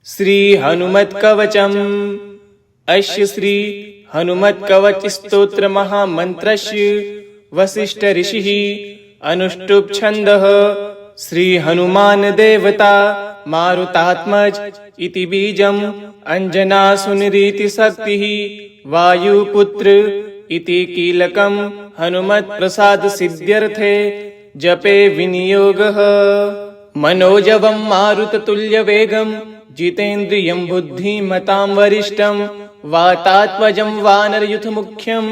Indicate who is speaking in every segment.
Speaker 1: श्री हनुमत कवचम। अस्य श्री हनुमत कवच स्तोत्र महामंत्रस्य वसिष्ठ ऋषिः अनुष्टुप् छन्दः। श्री हनुमान देवता मारुतात्मज इति बीजम् अंजनासुनीति शक्तिः वायुपुत्र इति कीलकम् हनुमत् प्रसाद सिद्ध्यर्थे जपे विनियोगः। मनोजवं मारुततुल्य वेगं जितेन्द्रियं बुद्धिमतां वरिष्ठं वातात्मजं वानरयूथ मुख्यं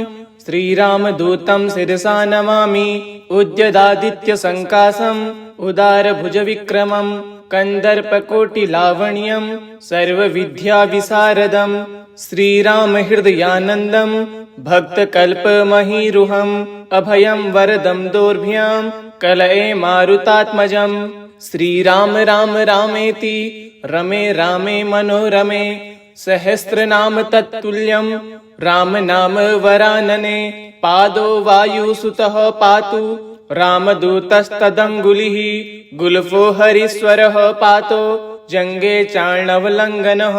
Speaker 1: श्रीरामदूतं शिरसा नमामि। उद्यदादित्य संकाशं उदारभुज विक्रमं कंदर्पकोटिलावण्यं सर्वविद्या विशारदं श्रीराम हृदयानन्दं भक्तकल्पमहीरुहं अभयं वरदं दोर्भ्यां कलये मारुतात्मजम्। श्रीराम राम रामेति रमे रामे मनोरमे सहस्रनाम तत्तुल्यं राम नाम वरानने। पादो वायुसुतः पातु रामदूतस्तदङ्गुलिः गुल्फो हरीश्वरः पातो जङ्गे चार्णवलङ्घनः।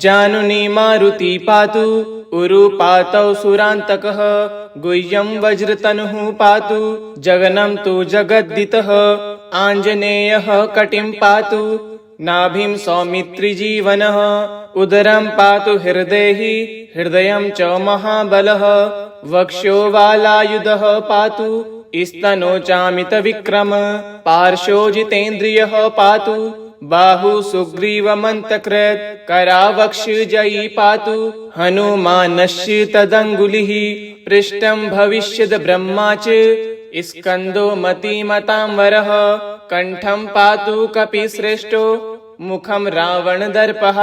Speaker 1: जानुनी मारुति पातु उरु पातौ सुरान्तकः गुह्यं वज्रतनुः पातु जगनं तु जगद्दितः। आञ्जनेयः कटिं पातु नाभिं सौमित्रिजीवनः उदरं पातु हृदेहि हृदयं च महाबलः। वक्षो वालायुधः पातु स्तनो चामितविक्रम पार्श्वो जितेन्द्रियः पातु बाहु सुग्रीवमन्तकृत् करावक्षजयी पातु हनुमानस्य तदङ्गुलिः। पृष्ठं भविष्यद् ब्रह्मा च स्कन्दो मतिमतां वरः कण्ठं पातु कपिश्रेष्ठो मुखं रावणदर्पः।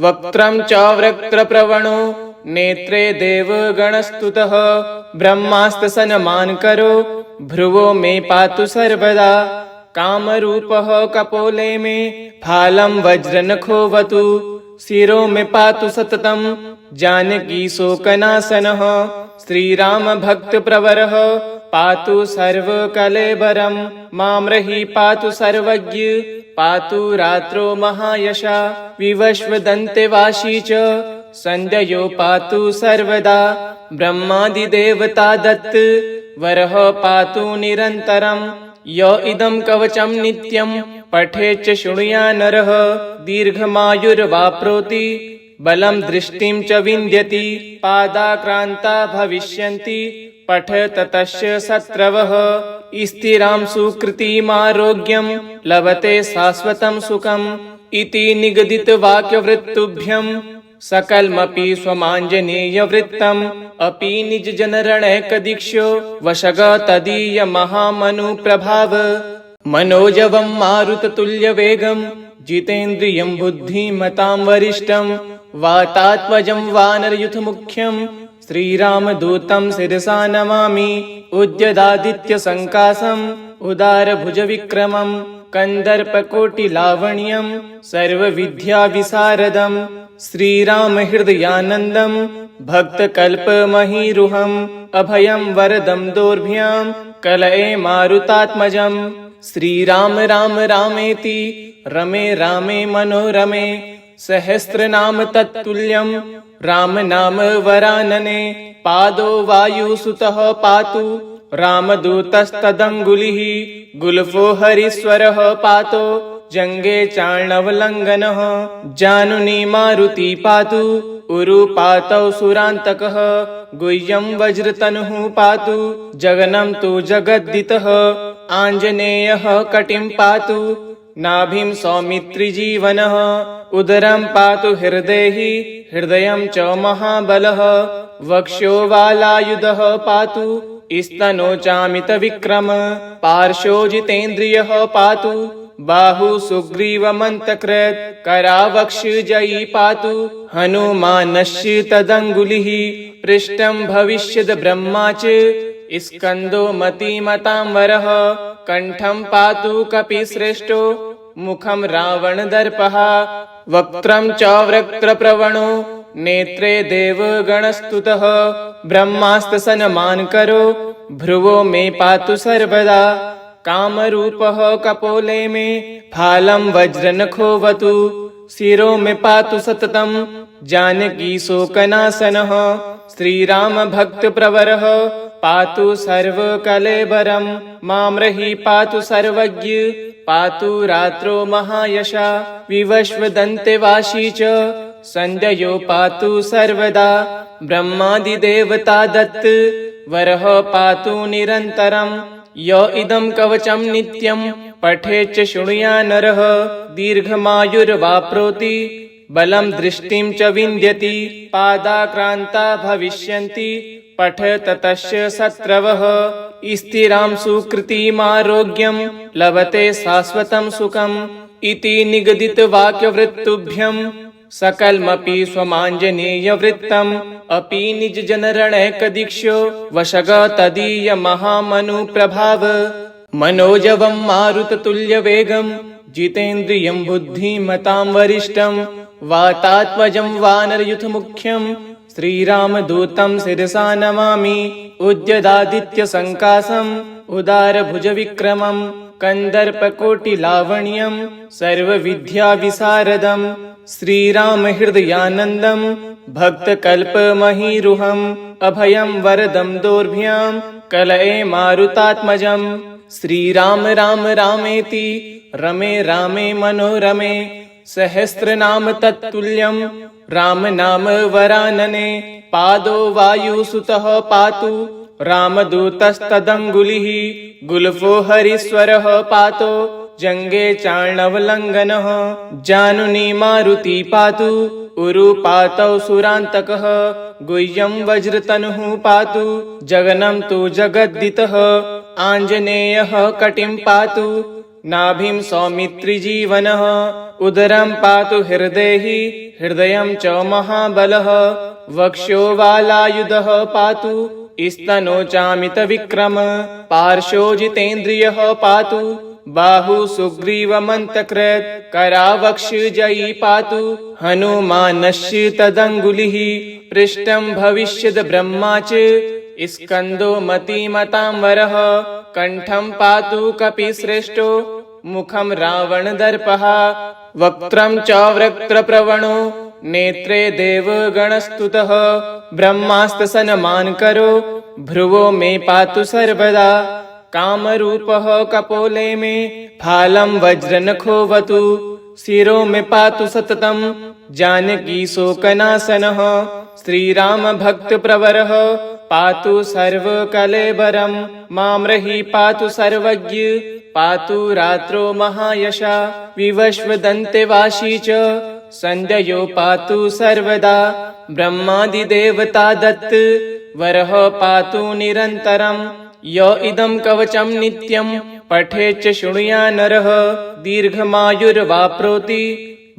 Speaker 1: वक्त्रं च वक्त्रप्रवणो नेत्रे देवगणस्तुतः ब्रह्मास्तसनमानकरो भ्रुवो मे पातु सर्वदा। कामरूपः कपोले मे फालं वज्रनखोऽवतु शिरो मे पातु सततं जानकी शोकनाशनः। श्रीराम भक्तप्रवरः पातु सर्वकलेबरं माम्रहि पातु सर्वज्ञ पातु रात्रो महायशा। विवस्वदन्तेवासी च सन्ध्ययो पातु सर्वदा ब्रह्मादिदेवता दत्त वरः पातु निरन्तरम्। य इदं कवचं नित्यं पठेत् च शृणुयात् नरः दीर्घमायुर्वाप्नोति बलं दृष्टिं च विन्द्यति। पादाक्रान्ता भविष्यन्ति पठेत् तस्य शत्रवः स्थिरां सुकृतिमारोग्यं लभते शाश्वतं सुखम्। इति निगदितवाक्यवृत्तुभ्यं सकलमपि स्वमाञ्जनेयवृत्तम् अपि निजजनरणैकदीक्षो वशग तदीय महामनुप्रभाव। मनोजवं मारुततुल्यवेगं जितेन्द्रियं बुद्धिमतां वरिष्ठं वातात्मजं वानरयूथ मुख्यं श्रीरामदूतं शिरसा नमामि। उद्यदादित्य संकाशं उदारभुज विक्रमं कंदर्पकोटिलावण्यं सर्वविद्या विशारदं श्रीराम हृदयानन्दं भक्तकल्पमहीरुहं अभयं वरदं दोर्भ्यां कलये मारुतात्मजम्। श्रीराम राम रामेति रमे रामे मनोरमे सहस्रनाम तत्तुल्यं राम नाम वरानने। पादो वायुसुतः पातु रामदूतस्तदङ्गुलिः गुल्फो हरीश्वरः पातो जङ्गे चार्णवलङ्घनः। जानुनी मारुति पातु उरु पातौ सुरान्तकः गुह्यं वज्रतनुः पातु जगनं तु जगद्दितः। आञ्जनेयः कटिं पातु नाभिं सौमित्रिजीवनः उदरं पातु हृदेहि हृदयं च महाबलः। वक्षो वालायुधः पातु स्तनो चामितविक्रम पार्श्वो जितेन्द्रियः पातु बाहु सुग्रीवमन्तकृत् करावक्षजयी पातु हनुमानस्य तदङ्गुलिः। पृष्ठं भविष्यद् ब्रह्मा च स्कन्दो मतिमतां वरः कण्ठं पातु कपिश्रेष्ठो मुखं रावणदर्पः। वक्त्रं च वक्त्रप्रवणो नेत्रे देवगणस्तुतः ब्रह्मास्तसनमानकरो भ्रुवो मे पातु सर्वदा। कामरूपः कपोले मे फालं वज्रनखोऽवतु शिरो में पातु सततम जानकी शोकनाशनः श्रीराम भक्त प्रवरः पातु सर्वकलेबरं माम्रहि पातु सर्वज्ञ पातु रात्रो महायशा विवश्वदन्ते वाशी च संध्यो पातु सर्वदा ब्रह्मादिदेवता दत्त वरः पातु निरन्तरम् य इदं कवचं नित्यं पठेच्च शृणुया नरः दीर्घमायुर्वाप्नोति बलं दृष्टिं च विन्द्यति पादाक्रान्ता भविष्यन्ति पठत तस्य शत्रवः स्थिरां सुकृतिमारोग्यं लभते शाश्वतं सुखम् इति निगदितवाक्यवृत्तुभ्यं सकलमपि स्वमाञ्जनेयवृत्तम् अपि निजजनरणैकदीक्षो वशग तदीय महामनुप्रभाव मनोजवं मारुततुल्यवेगं जितेन्द्रियं बुद्धिमतां वरिष्ठं वातात्मजं वानरयुथमुख्यं श्रीरामदूतं शिरसा नमामि उद्यदादित्यसङ्कासम् उदारभुजविक्रमं कन्दर्पकोटिलावण्यं सर्वविद्याविशारदं श्रीरामहृदयानन्दं भक्तकल्पमहीरुहम् अभयं वरदं दोर्भ्यां कलये मारुतात्मजम् श्रीराम राम रामेति रमे रामे मनोरमे सहस्रनाम तत्तुल्यं राम नाम वरानने पादो वायुसुतः पातु रामदूतस्तदङ्गुलिः गुल्फो हरीश्वरः पातो जङ्गे चार्णवलङ्घनः जानुनी मारुति पातु उरुपातौ सुरान्तकः गुह्यं वज्रतनुः पातु जगनं तु जगद्दितः आञ्जनेयः कटिं पातु नाभिं सौमित्रिजीवनः उदरं पातु हृदेहि हृदयं च महाबलः वक्षो वालायुधः पातु स्तनोचामितविक्रम पार्श्वो जितेन्द्रियः पातु बाहु सुग्रीवमन्तकृत् करावक्षजयी पातु हनुमानस्य तदङ्गुलिः पृष्ठं भविष्यद् ब्रह्मा च स्कन्दो मतिमतां वरः कण्ठं पातु कपिश्रेष्ठो मुखं रावणदर्पः वक्त्रं च वक्त्रप्रवणो नेत्रे देवगणस्तुतः ब्रह्मास्तसनमान् करो भ्रुवो मे पातु सर्वदा कामरूपः कपोले मे फालं वज्रनखोऽवतु शिरो मे पातु सततं जानकी शोकनाशनः श्रीरामभक्तप्रवरः पातु सर्वकलेबरं माम्रहि पातु सर्वज्ञ पातु रात्रो महायशा विवश्वदन्ते वाशी च संध्यो पातु सर्वदा ब्रह्मादिदेवता दत्त वरः पातु निरन्तरम् य इदं कवचं नित्यं पठेच्च शृणुया नरः दीर्घमायुर्वाप्नोति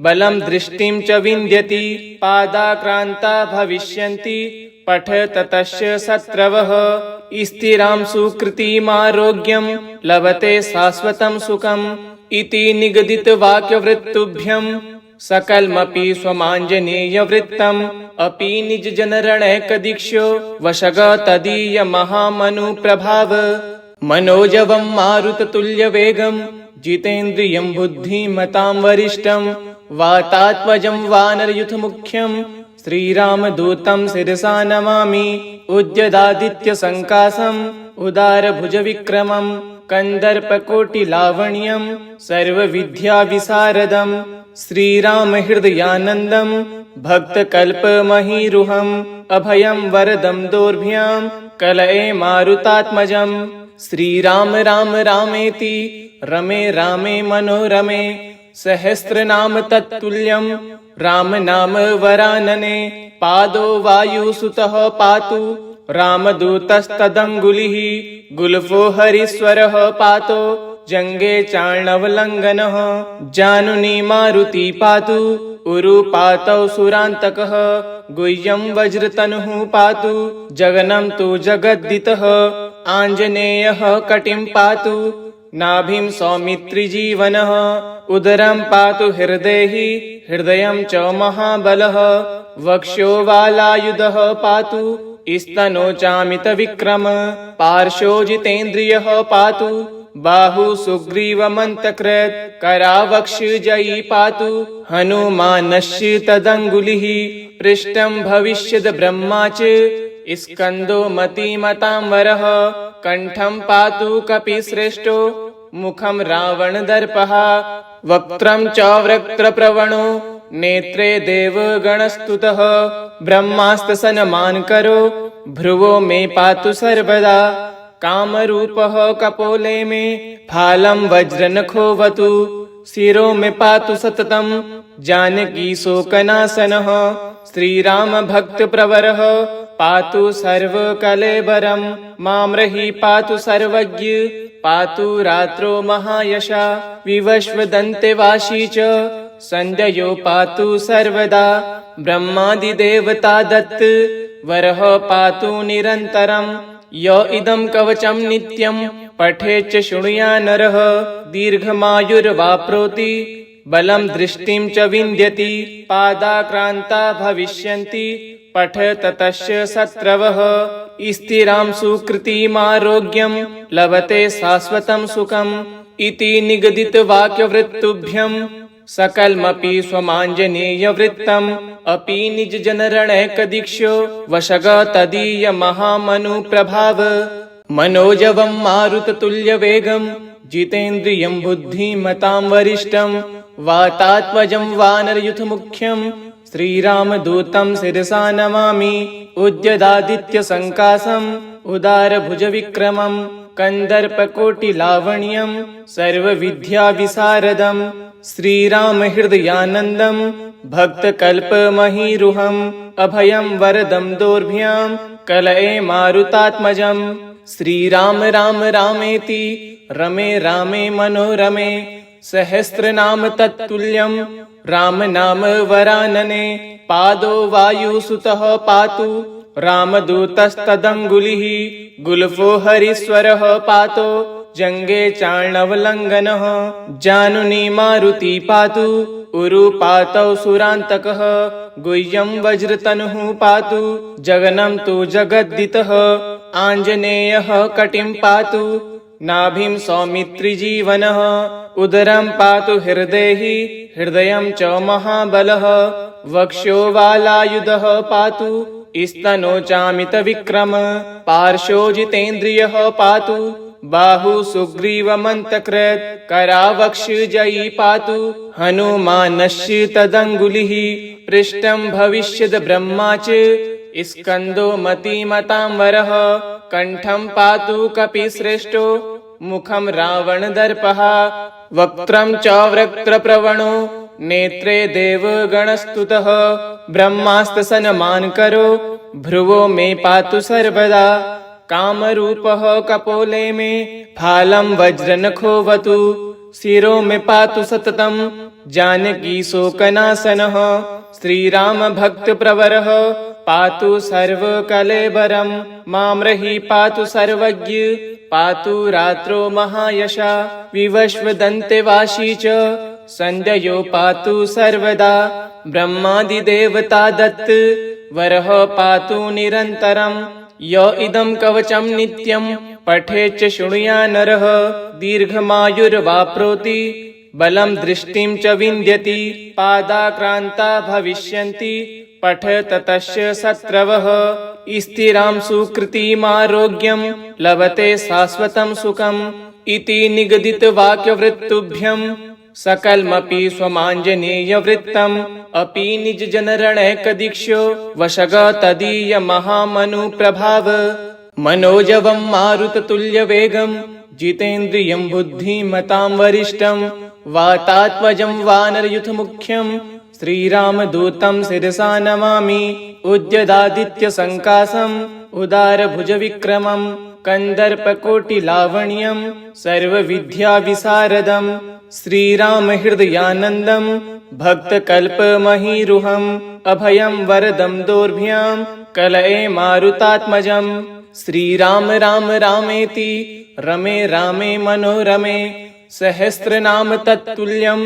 Speaker 1: बलं दृष्टिं च विन्द्यति पादाक्रान्ता भविष्यन्ति पठत तस्य शत्रवः स्थिरां सुकृतिमारोग्यं लभते शाश्वतं सुखम् इति निगदितवाक्यवृत्तुभ्यं सकलमपि स्वमाञ्जनेयवृत्तम् अपि निजजनरणैकदीक्षो वशग तदीय महामनुप्रभाव मनोजवं मारुततुल्यवेगं जितेन्द्रियं बुद्धिमतां वरिष्ठं वातात्मजं वानरयुथमुख्यं श्रीरामदूतं शिरसा नमामि उद्यदादित्यसङ्कासम् उदारभुजविक्रमं कन्दर्पकोटिलावण्यं सर्वविद्याविशारदं श्रीरामहृदयानन्दं भक्तकल्पमहीरुहम् अभयं वरदं दोर्भ्यां कलये मारुतात्मजम् श्रीराम राम रामेति रमे रामे मनोरमे सहस्रनाम तत्तुल्यं राम नाम वरानने पादो वायुसुतः पातु रामदूतस्तदङ्गुलिः गुल्फो हरीश्वरः पातो जङ्गे चार्णवलङ्घनः जानुनी मारुति पातु उरुपातौ सुरान्तकः गुह्यं वज्रतनुः पातु जगनं तु जगद्दितः आञ्जनेयः कटिं पातु नाभिं सौमित्रिजीवनः उदरं पातु हृदेहि हृदयं च महाबलः वक्षो वालायुधः पातु स्तनोचामितविक्रम पार्श्वो जितेन्द्रियः पातु बाहु सुग्रीवमन्तकृत् करावक्षजयी पातु हनुमानस्य तदङ्गुलिः पृष्ठं भविष्यद् ब्रह्मा च स्कन्दो मतिमतांवरः कण्ठं पातु कपिश्रेष्ठो मुखं रावणदर्पः वक्त्रं च वक्त्रप्रवणो नेत्रे देवगणस्तुतः ब्रह्मास्तसनमानकरो भ्रुवो मे पातु सर्वदा कामरूपः कपोले मे फालं वज्रनखोऽवतु शिरो मे पातु सततं जानकी शोकनाशनः श्रीरामभक्तप्रवरः पातु सर्वकलेबरं माम्रहि पातु सर्वज्ञ पातु रात्रो महायशा विवस्वदन्तेवासी च सन्ध्ययो पातु सर्वदा ब्रह्मादिदेवता दत्त वरः पातु निरन्तरम् य इदं कवचं नित्यं पठेच्च शृणुयात् नरः दीर्घमायुर्वाप्नोति बलं दृष्टिं च विन्द्यति पादाक्रान्ता भविष्यन्ति पठेत तस्य शत्रवः स्थिरां सुकृतिमारोग्यं लभते शाश्वतं सुखम् इति निगदितवाक्यवृत्तुभ्यं सकलमपि स्वमाञ्जनेयवृत्तम् अपि निजजनरणैकदीक्ष्यो वशग तदीयमहामनुप्रभाव मनोजवं मारुततुल्यवेगं जितेन्द्रियं बुद्धिमतां वरिष्ठं वातात्मजं वानरयूथमुख्यं श्रीरामदूतं शिरसा नमामि उद्यदादित्यसङ्कासम् उदारभुजविक्रमं कन्दर्पकोटिलावण्यं सर्वविद्याविशारदं श्रीरामहृदयानन्दं भक्तकल्पमहीरुहम् अभयं वरदं दोर्भ्यां कलये मारुतात्मजम् श्रीराम राम रामेति रमे रामे मनोरमे सहस्रनाम तत्तुल्यं राम नाम वरानने पादो वायुसुतः पातु रामदूतस्तदङ्गुलिः गुल्फो हरीश्वरः पातो जङ्गे चार्णवलङ्घनः जानुनी मारुति पातु उरुपातौ सुरान्तकः गुह्यं वज्रतनुः पातु जगनं तु जगद्दितः आञ्जनेयः कटिं पातु नाभिं सौमित्रिजीवनः उदरं पातु हृदेहि हृदयं च महाबलः वक्षो वालायुधः पातु स्तनो चामितविक्रम पार्श्वो जितेन्द्रियः पातु बाहु सुग्रीवमन्तकृत् करावक्षजयी पातु हनुमानस्य तदङ्गुलिः पृष्ठं भविष्यद् ब्रह्मा च स्कन्दो मतिमतांवरः कण्ठं पातु कपिश्रेष्ठो मुखं रावणदर्पः वक्त्रं च वक्त्रप्रवणो नेत्रे देवगणस्तुतः ब्रह्मास्तसनमानकरो भ्रुवो मे पातु सर्वदा कामरूपः कपोले मे फालं वज्रनखोऽवतु शिरो मे पातु सततं जानकी शोकनाशनः श्रीरामभक्तप्रवरः पातु सर्वकलेबरं माम्रहि पातु सर्वज्ञ पातु रात्रो महायशा विवस्वदन्तेवासी च सन्ध्ययो पातु सर्वदा ब्रह्मादिदेवता दत्त वरः पातु निरन्तरम् य इदं कवचं नित्यं पठेच्च शृणुयात् नरः दीर्घमायुर्वाप्नोति बलं दृष्टिं च विन्द्यति पादाक्रान्ता भविष्यन्ति पठेत तस्य शत्रवः स्थिरां सुकृतिमारोग्यं लभते शाश्वतं सुखम् इति निगदितवाक्यवृत्तुभ्यं सकलमपि स्वमाञ्जनेयवृत्तम् अपि निजजनरणैकदीक्ष्यो वशग तदीयमहामनुप्रभाव मनोजवं मारुततुल्यवेगं जितेन्द्रियं बुद्धिमतां वरिष्ठं वातात्मजं वानरयूथमुख्यं श्रीरामदूतं शिरसा नमामि उद्यदादित्यसङ्कासम् उदारभुजविक्रमं कन्दर्पकोटिलावण्यं सर्वविद्याविशारदं श्रीरामहृदयानन्दं भक्तकल्पमहीरुहम् अभयं वरदं दोर्भ्यां कलये मारुतात्मजम् श्रीराम राम रामेति रमे रामे मनोरमे सहस्रनाम तत्तुल्यं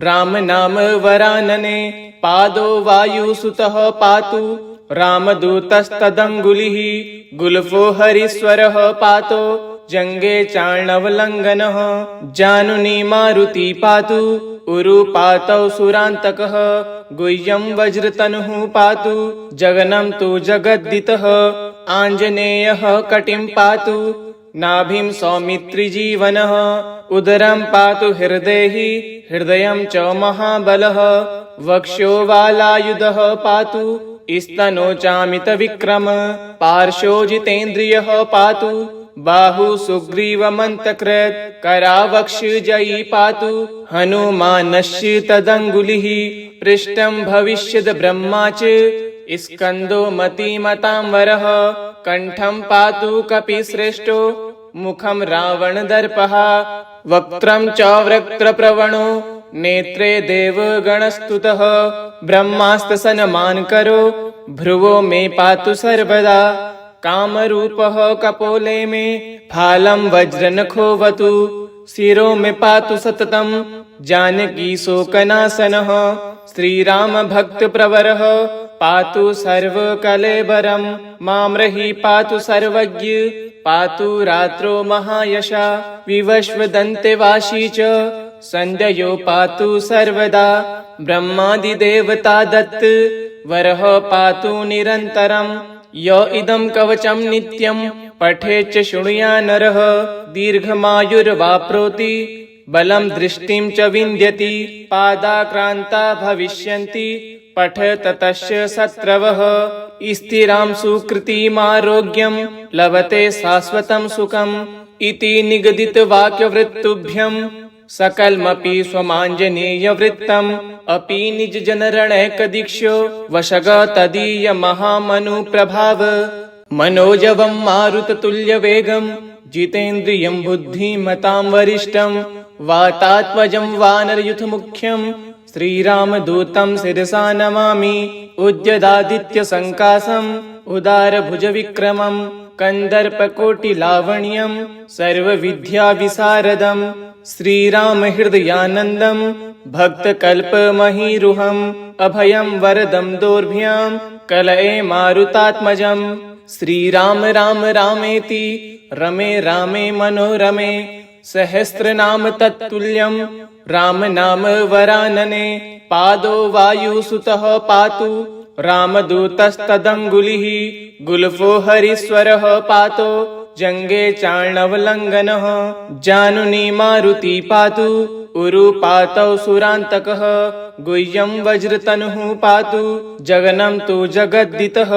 Speaker 1: राम नाम वरानने पादो वायुसुतः पातु रामदूतस्तदङ्गुलिः गुल्फो हरीश्वरः पातो जङ्गे चार्णवलङ्घनः जानुनी मारुति पातु उरुपातौ सुरान्तकः गुह्यं वज्रतनुः पातु जगनं तु जगद्दितः आञ्जनेयः कटिं पातु नाभिं सौमित्रिजीवनः उदरं पातु हृदेहि हृदयं च महाबलः वक्षो वालायुधः पातु स्तनो चामितविक्रम पार्श्वो जितेन्द्रियः पातु बाहु सुग्रीवमन्तकृत् करावक्षजयी पातु हनुमानश्च तदङ्गुलिः पृष्ठं भविष्यद् ब्रह्मा च स्कन्दो मतिमतांवरः कण्ठं पातु कपिश्रेष्ठो मुखं रावणदर्पः वक्त्रं च वक्त्रप्रवणो नेत्रे देवगणस्तुतः ब्रह्मास्तसनमानकरो भ्रुवो मे पातु सर्वदा कामरूपः कपोले मे फालं वज्रनखोऽवतु शिरो मे पातु सततं जानकी शोकनाशनः श्रीरामभक्तप्रवरः पातु सर्वकलेबरं माम्रहि पातु सर्वज्ञ पातु रात्रो महायशा विवस्वदन्तेवासी च सन्ध्ययो पातु सर्वदा ब्रह्मादिदेवता दत्त वरः पातु निरन्तरं य इदं कवचं नित्यं पठेच्च शृणुया नरः दीर्घमायुर्वाप्नोति बलं दृष्टिं च विन्द्यति पादाक्रान्ता भविष्यन्ति पठत तस्य शत्रवः स्थिरां सुकृतिमारोग्यं लभते शाश्वतं सुखम् इति निगदितवाक्यवृत्तुभ्यं सकलमपि स्वमाञ्जनेयवृत्तम् अपि निजजनरणैकदीक्षो वशग तदीय महामनुप्रभाव मनोजवं मारुततुल्यवेगं जितेन्द्रियं बुद्धिमतां वरिष्ठं वातात्मजं वानरयुथमुख्यं श्रीरामदूतं शिरसा नमामि उद्यदादित्यसङ्कासम् उदारभुजविक्रमं कन्दर्पकोटिलावण्यं सर्वविद्याविशारदं श्रीरामहृदयानन्दं भक्तकल्पमहीरुहम् अभयं वरदं दोर्भ्यां कलये मारुतात्मजं श्रीराम राम रामेति रमे रामे मनोरमे सहस्रनाम तत्तुल्यं राम नाम वरानने पादो वायुसुतः पातु रामदूतस्तदङ्गुलिः गुल्फो हरीश्वरः पातो जङ्गे चार्णवलङ्घनः जानुनी मारुति पातु उरुपातौ सुरान्तकः गुह्यं वज्रतनुः पातु जगनं तु जगद्दितः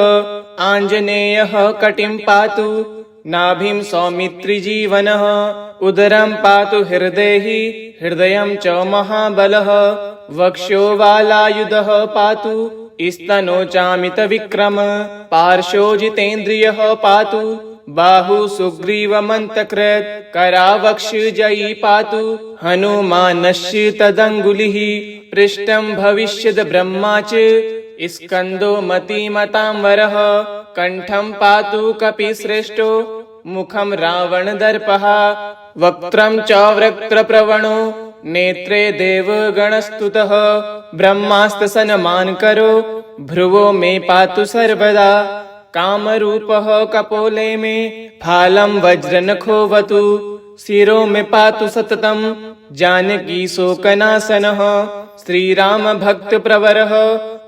Speaker 1: आञ्जनेयः कटिं पातु नाभिं सौमित्रिजीवनः उदरं पातु हृदेहि हृदयं च महाबलः वक्षो वालायुधः पातु स्तनो चामितविक्रम पार्श्वो जितेन्द्रियः पातु बाहु सुग्रीवमन्तकृत् करावक्षजयी पातु हनुमानश्च तदङ्गुलिः पृष्ठं भविष्यद् ब्रह्मा च स्कन्दो मतिमतांवरः कण्ठं पातु कपिश्रेष्ठो मुखं रावणदर्पः वक्त्रं च वक्त्रप्रवणो नेत्रे देवगणस्तुतः ब्रह्मास्तसनमानकरो भ्रुवो मे पातु सर्वदा कामरूपः कपोले मे फालं वज्रनखोऽवतु शिरो मे पातु सततं जानकी शोकनाशनः श्रीरामभक्तप्रवरः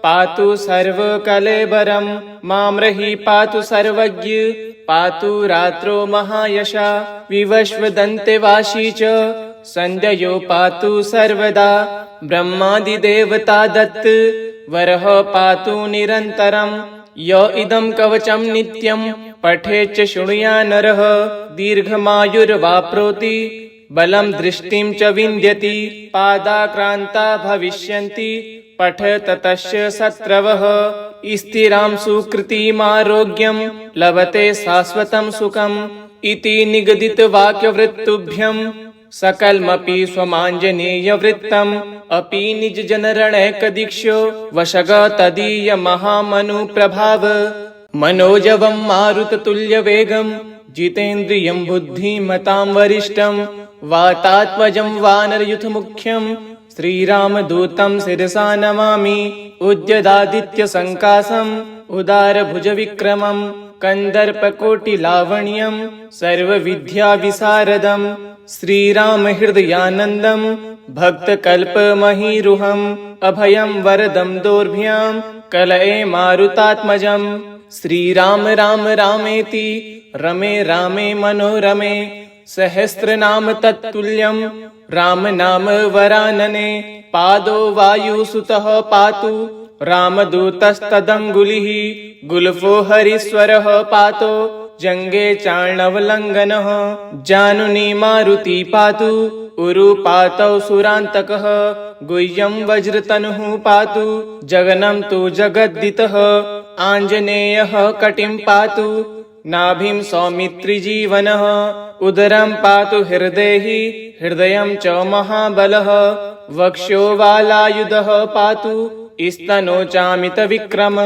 Speaker 1: पातु सर्वकलेबरं माम्रहि पातु सर्वज्ञ पातु रात्रो महायशा विवस्वदन्तेवासी च सन्ध्ययो पातु सर्वदा ब्रह्मादिदेवता दत्त वरः पातु निरन्तरं य इदं कवचं नित्यं पठेच्च शृणुया नरः दीर्घमायुर्वाप्नोति बलं दृष्टिं च विन्द्यति पादाक्रान्ता भविष्यन्ति पठत तस्य शत्रवः स्थिरां सुकृतिमारोग्यं लभते शाश्वतं सुखम् इति निगदितवाक्यवृत्तुभ्यं सकलमपि स्वमाञ्जनेयवृत्तम् अपि निजजनरणैकदीक्षो वशग तदीय महामनुप्रभाव मनोजवं मारुततुल्यवेगं जितेन्द्रियं बुद्धिमतां वरिष्ठं वातात्मजं वानरयुथमुख्यं श्रीरामदूतं शिरसा नमामि उद्यदादित्यसङ्कासम् उदारभुजविक्रमं कन्दर्पकोटिलावण्यं सर्वविद्याविशारदं श्रीरामहृदयानन्दं भक्तकल्पमहीरुहम् अभयं वरदं दोर्भ्यां कलये मारुतात्मजम्। श्रीराम राम रामेति रमे रामे मनोरमे सहस्रनाम तत्तुल्यं राम नाम वरानने। पादो वायुसुतः पातु रामदूतस्तदङ्गुलिः गुल्फो हरीश्वरः पातो जङ्गे चार्णवलङ्घनः। जानुनी मारुति पातु उरुपातौ सुरान्तकः गुह्यं वज्रतनुः पातु जगनं तु जगद्दितः। आञ्जनेयः कटिं पातु नाभिं सौमित्रिजीवनः उदरं पातु हृदेहि हृदयं च महाबलः। वक्षो वालायुधः पातु स्तनोचामितविक्रम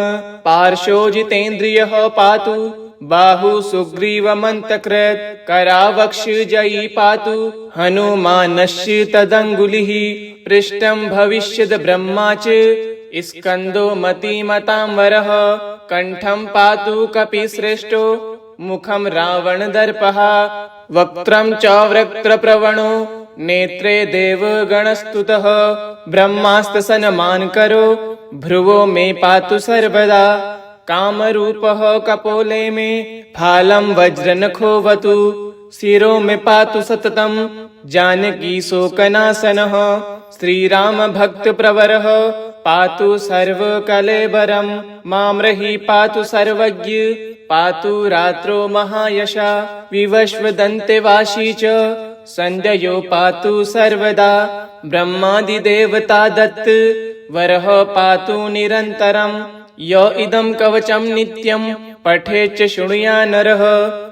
Speaker 1: पार्श्वो जितेन्द्रियः पातु बाहु सुग्रीवमन्तकृत् करावक्षजयी पातु हनुमानश्च तदङ्गुलिः। पृष्ठं भविष्यद् ब्रह्मा च स्कन्दो मतिमतांवरः कण्ठं पातु कपिश्रेष्ठो मुखं रावणदर्पः। वक्त्रं च वक्त्रप्रवणो नेत्रे देवगणस्तुतः ब्रह्मास्तसनमानकरो भ्रुवो मे पातु सर्वदा। कामरूपः कपोले मे फालं वज्रनखोऽवतु शिरो मे पातु सततं जानकी शोकनाशनः। श्रीरामभक्तप्रवरः पातु सर्वकलेबरं माम्रहि पातु सर्वज्ञ पातु रात्रो महायशा। विवस्वदन्तेवासी च सन्ध्ययो पातु सर्वदा ब्रह्मादिदेवता दत्त वरः पातु निरन्तरम्। य इदं कवचं नित्यं पठेच्च शृणुया नरः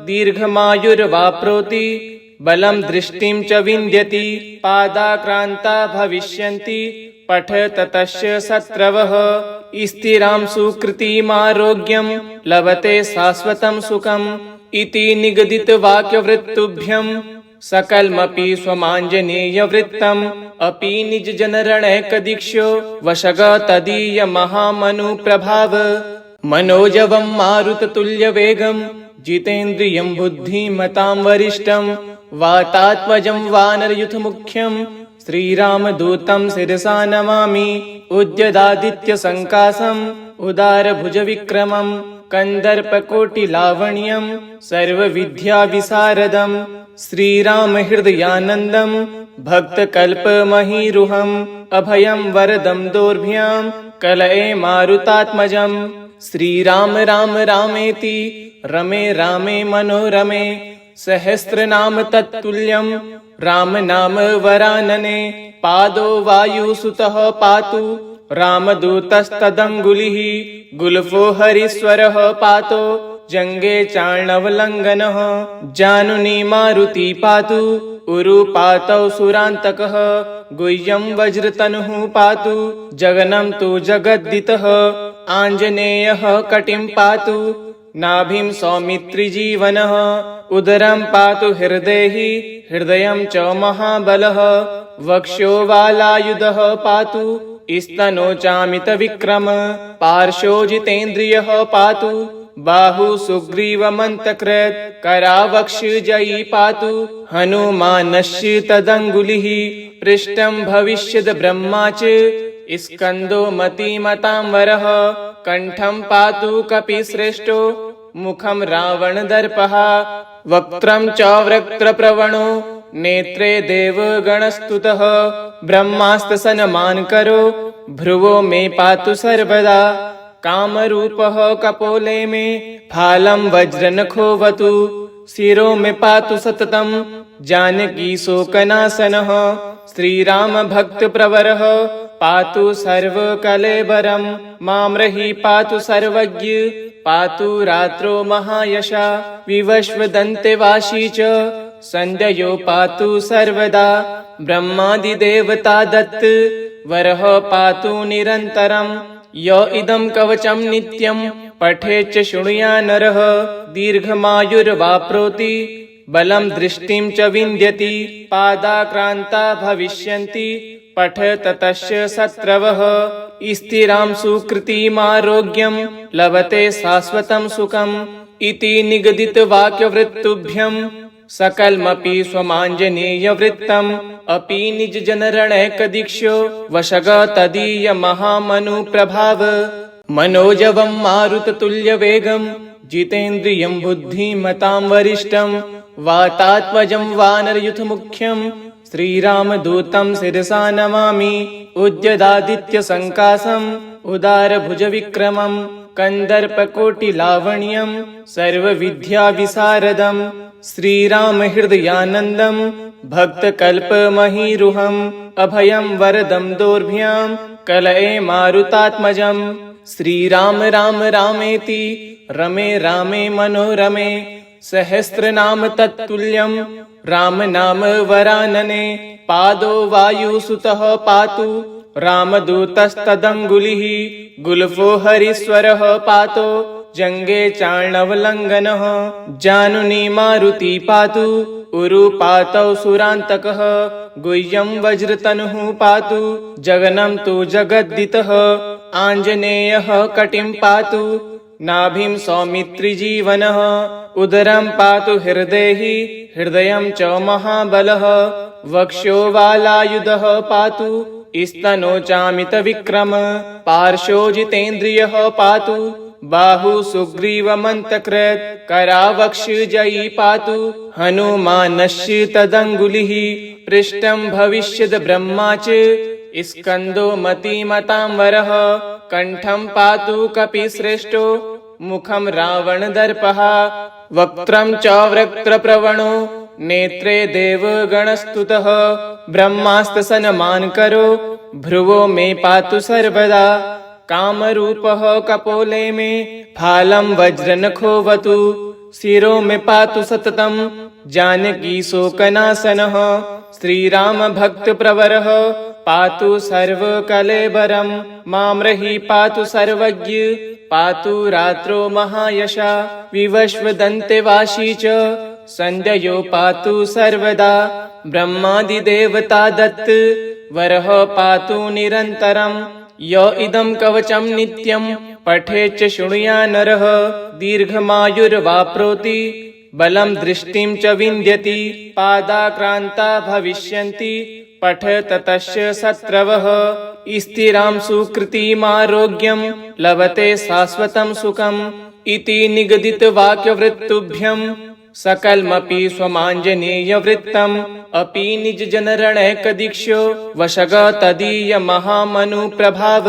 Speaker 1: दीर्घमायुर्वाप्नोति बलं दृष्टिं च विन्द्यति। पादाक्रान्ता भविष्यन्ति पठेत तस्य शत्रवः। स्थिरां सुकृतिमारोग्यं लभते शाश्वतं सुखम् इति निगदितवाक्यवृत्तुभ्यं सकलमपि स्वमाञ्जनेयवृत्तम् अपि निजजनरणैकदीक्षो वशग तदीयमहामनुप्रभाव। मनोजवं मारुततुल्यवेगं जितेन्द्रियं बुद्धिमतां वरिष्ठं वातात्मजं वानरयूथमुख्यं श्रीरामदूतं शिरसा नमामि। उद्यदादित्यसङ्कासम् उदारभुजविक्रमं कन्दर्पकोटिलावण्यं सर्वविद्याविशारदं श्रीरामहृदयानन्दं भक्तकल्पमहीरुहम् अभयं वरदं दोर्भ्यां कलये मारुतात्मजम्। श्रीराम राम रामेति रमे रामे मनोरमे सहस्रनाम तत्तुल्यं राम नाम वरानने। पादो वायुसुतः पातु रामदूतस्तदङ्गुलिः गुल्फो हरीश्वरः पातो जङ्गे चार्णवलङ्घनः। जानुनी मारुति पातु उरुपातौ सुरान्तकः गुह्यं वज्रतनुः पातु जगनं तु जगद्दितः। आञ्जनेयः कटिं पातु नाभिं सौमित्रिजीवनः उदरं पातु हृदेहि हृदयं च महाबलः। वक्षो वालायुधः पातु स्तनोचामितविक्रम पार्श्वो जितेन्द्रियः पातु बाहु सुग्रीवमन्तकृत् करावक्षजयी पातु हनुमानश्च तदङ्गुलिः। पृष्ठं भविष्यद् ब्रह्मा च स्कन्दो मतिमतांवरः कण्ठं पातु कपिश्रेष्ठो मुखं रावणदर्पः। वक्त्रं च वक्त्रप्रवणो नेत्रे देवगणस्तुतः ब्रह्मास्तसनमानकरो भ्रुवो मे पातु सर्वदा। कामरूपः कपोले मे फालं वज्रनखोऽवतु शिरो मे पातु सततं जानकी शोकनाशनः। श्रीरामभक्तप्रवरः पातु सर्वकलेबरं माम्रहि पातु सर्वज्ञ पातु रात्रो महायशा। विवस्वदन्तेवासी च सन्ध्ययो पातु सर्वदा ब्रह्मादिदेवता दत्त वरः पातु निरन्तरम्। य इदं कवचं नित्यं पठेच्च शृणुया नरः दीर्घमायुर्वाप्नोति बलं दृष्टिं च विन्द्यति। पादाक्रान्ता भविष्यन्ति पठेत तस्य शत्रवः। स्थिरां सुकृतिमारोग्यं लभते शाश्वतं सुखम् इति निगदितवाक्यवृत्तुभ्यं सकलमपि स्वमाञ्जनेयवृत्तम् अपि निजजनरणैकदीक्ष्यो वशग तदीयमहामनुप्रभाव मनोजवं मारुततुल्यवेगं जितेन्द्रियं बुद्धिमतां वरिष्ठं वातात्मजं वानरयुथमुख्यं श्रीरामदूतं शिरसा नमामि उद्यदादित्यसङ्कासम् उदारभुजविक्रमं कन्दर्पकोटिलावण्यं सर्वविद्याविशारदं श्रीरामहृदयानन्दं भक्तकल्पमहीरुहम् अभयं वरदं दोर्भ्यां कलये मारुतात्मजम् श्रीराम राम रामेति रमे रामे मनोरमे सहस्रनाम तत्तुल्यं राम नाम वरानने पादो वायुसुतः पातु रामदूतस्तदङ्गुलिः गुल्फो हरीश्वरः पातो जङ्गे चार्णवलङ्घनः जानुनी मारुति पातु उरु पातौ सुरान्तकः गुह्यं वज्रतनुः पातु जगनं तु जगद्दितः आञ्जनेयः कटिं पातु नाभिं सौमित्रिजीवनः उदरं पातु हृदेहि हृदयं च महाबलः वक्षो वालायुधः पातु स्तनो चामितविक्रम पार्श्वो जितेन्द्रियः पातु बाहु सुग्रीवमन्तकृत् करावक्षजयी पातु हनुमानस्य तदङ्गुलिः पृष्ठं भविष्यद् ब्रह्मा च स्कन्दो मतिमतां वरः कण्ठं पातु कपिश्रेष्ठो मुखं रावणदर्पः वक्त्रं च वक्त्रप्रवणो नेत्रे देवगणस्तुतः ब्रह्मास्तसनमानकरो भ्रुवो मे पातु सर्वदा कामरूपः कपोले मे फालं वज्रनखोऽवतु शिरो मे पातु सततं जानकी शोकनाशनः श्रीरामभक्तप्रवरः पातु सर्वकलेबरं माम्रहि पातु सर्वज्ञ पातु रात्रो महायशा विवश्वदन्तेवासी च सन्ध्ययो पातु सर्वदा ब्रह्मादिदेवता दत्त वरः पातु निरन्तरम् य इदं कवचं नित्यं पठेच्च शृणुया नरः दीर्घमायुर्वाप्नोति बलं दृष्टिं च विन्द्यति पादाक्रान्ता भविष्यन्ति पठत तस्य शत्रवः स्थिरां सुकृतिमारोग्यं लभते शाश्वतं सुखम् इति निगदितवाक्यवृत्तुभ्यं सकलमपि स्वमाञ्जनेयवृत्तम् अपि निजजनरणैकदीक्ष्यो वशग तदीयमहामनुप्रभाव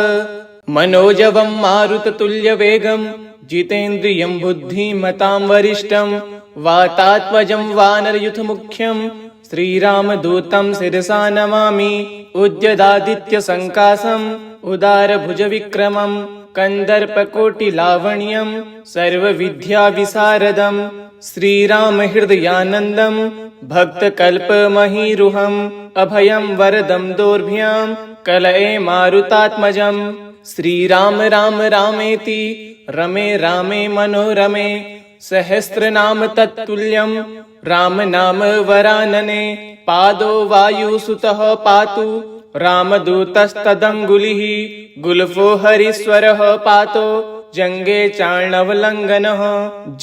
Speaker 1: मनोजवं मारुततुल्यवेगं जितेन्द्रियं बुद्धिमतां वरिष्ठं वातात्मजं वानरयुथमुख्यं श्रीरामदूतं शिरसा नमामि उद्यदादित्यसङ्कासम् उदारभुजविक्रमं कन्दर्पकोटिलावण्यं सर्वविद्याविशारदं श्रीरामहृदयानन्दं भक्तकल्पमहीरुहम् अभयं वरदं दोर्भ्यां कलये मारुतात्मजम् श्रीराम राम रामेति रमे रामे मनोरमे सहस्रनाम तत्तुल्यं राम नाम वरानने पादो वायुसुतः पातु रामदूतस्तदङ्गुलिः गुल्फो हरीश्वरः पातो जङ्गे चार्णवलङ्घनः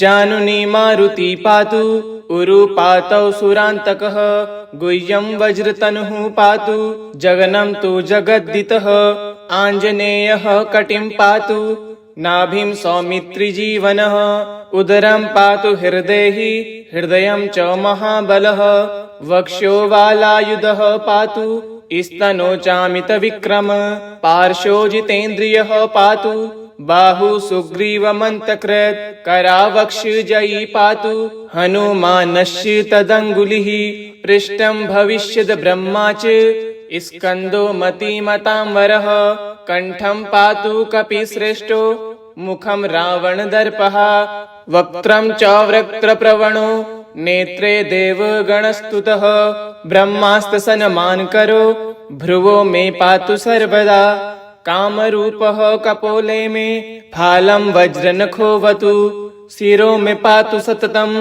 Speaker 1: जानुनी मारुति पातु उरु पातौ सुरान्तकः गुह्यं वज्रतनुः पातु जगनं तु जगद्दितः आञ्जनेयः कटिं पातु नाभिं सौमित्रिजीवनः उदरं पातु हृदेहि हृदयं च महाबलः वक्षो वालायुधः पातु स्तनो चामितविक्रम पार्श्वो जितेन्द्रियः पातु बाहु सुग्रीवमन्तकृत् करावक्षजयी पातु हनुमानस्य तदङ्गुलिः पृष्ठं भविष्यद् ब्रह्मा च स्कन्दो मतिमतां वरः कण्ठं पातु कपिश्रेष्ठो मुखं रावणदर्पः वक्त्रं च वक्त्रप्रवणो नेत्रे देवगणस्तुतः ब्रह्मास्तसनमानकरो भ्रुवो मे पातु सर्वदा कामरूपः कपोले मे फालं वज्रनखोऽवतु शिरो मे पातु सततं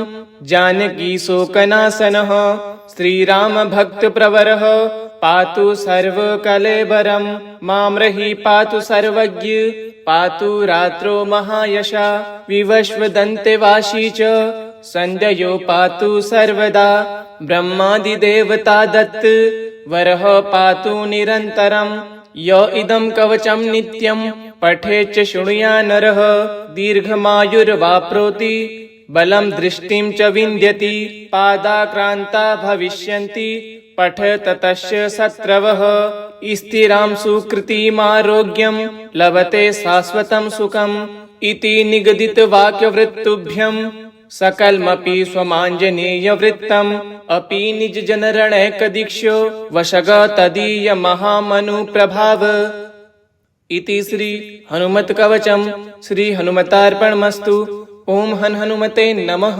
Speaker 1: जानकी शोकनाशनः श्रीरामभक्तप्रवरः पातु सर्वकलेबरं माम्रहि पातु सर्वज्ञ पातु रात्रो महायशा विवस्वदन्ते वाशी च सन्ध्ययो पातु सर्वदा ब्रह्मादिदेवता दत्त वरः पातु निरन्तरम् य इदं कवचं नित्यं पठेच्च शृणुया नरः दीर्घमायुर्वाप्नोति बलं दृष्टिं च विन्द्यति पादाक्रान्ता भविष्यन्ति पठत तस्य शत्रवः स्थिरां सुकृतिमारोग्यं लभते शाश्वतं सुखम् इति निगदितवाक्यवृत्तुभ्यं सकलमपि स्वमाञ्जनेयवृत्तम् अपि निजजनरणैकदीक्ष्यो वशग तदीयमहामनुप्रभाव इति श्री हनुमत्कवचं श्री हनुमतार्पणमस्तु। ओम हनुमते नमः।